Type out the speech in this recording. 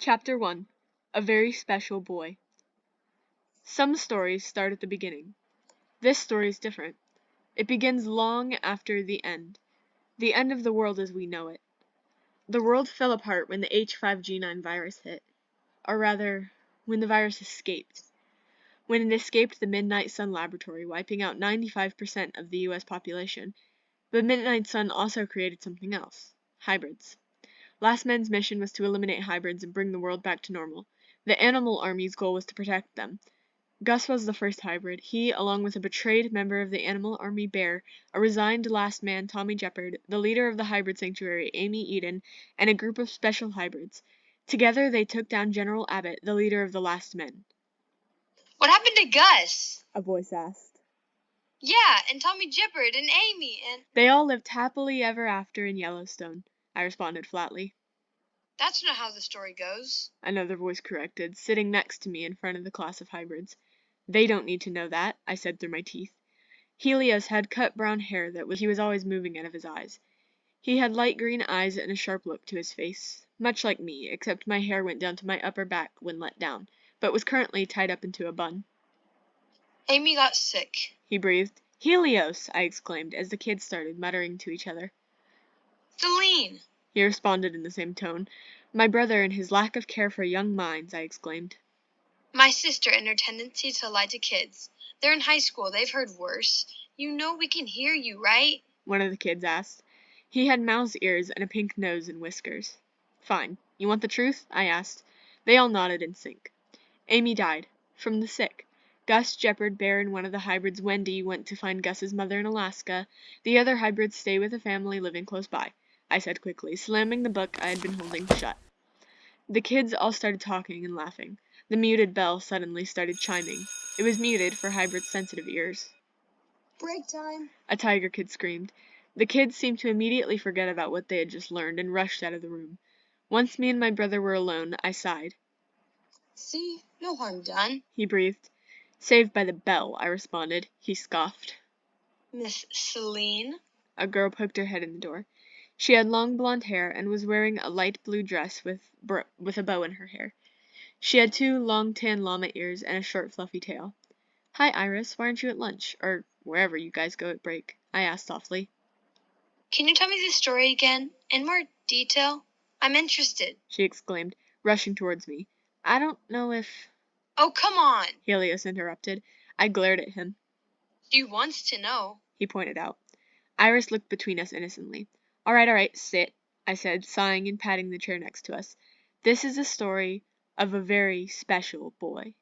Chapter 1. A Very Special Boy. Some stories start at the beginning. This story is different. It begins long after the end of the world as we know it. The world fell apart when the H5G9 virus hit. Or rather, when the virus escaped. When it escaped the Midnight Sun laboratory, wiping out 95% of the US population. But Midnight Sun also created something else. Hybrids. Last Man's mission was to eliminate hybrids and bring the world back to normal. The Animal Army's goal was to protect them. Gus was the first hybrid. He, along with a betrayed member of the Animal Army Bear, a resigned last man, Tommy Jeopard, the leader of the hybrid sanctuary, Amy Eden, and a group of special hybrids. Together they took down General Abbott, the leader of the Last Men. What happened to Gus? A voice asked. Yeah, and Tommy Jeopard and Amy and... They all lived happily ever after in Yellowstone, I responded flatly. That's not how the story goes. Another voice corrected, sitting next to me in front of the class of hybrids. They don't need to know that, I said through my teeth. Helios had cut brown hair he was always moving out of his eyes. He had light green eyes and a sharp look to his face, much like me, except my hair went down to my upper back when let down, but was currently tied up into a bun. Amy got sick, he breathed. Helios, I exclaimed, as the kids started muttering to each other. Celine, he responded in the same tone. My brother and his lack of care for young minds, I exclaimed. My sister and her tendency to lie to kids. They're in high school. They've heard worse. You know we can hear you, right? One of the kids asked. He had mouse ears and a pink nose and whiskers. Fine. You want the truth? I asked. They all nodded in sync. Amy died. From the sick. Gus, Jeopard, Bear, and one of the hybrids, Wendy, went to find Gus's mother in Alaska. The other hybrids stay with a family living close by, I said quickly, slamming the book I had been holding shut. The kids all started talking and laughing. The muted bell suddenly started chiming. It was muted for hybrids' sensitive ears. Break time, a tiger kid screamed. The kids seemed to immediately forget about what they had just learned and rushed out of the room. Once me and my brother were alone, I sighed. See, no harm done, he breathed. Saved by the bell, I responded. He scoffed. Miss Celine? A girl poked her head in the door. She had long blonde hair and was wearing a light blue dress with a bow in her hair. She had 2 long tan llama ears and a short fluffy tail. Hi, Iris, why aren't you at lunch, or wherever you guys go at break? I asked softly. Can you tell me the story again, in more detail? I'm interested, she exclaimed, rushing towards me. I don't know if... Oh, come on, Helios interrupted. I glared at him. She wants to know, he pointed out. Iris looked between us innocently. All right, sit, I said, sighing and patting the chair next to us. This is a story of a very special boy.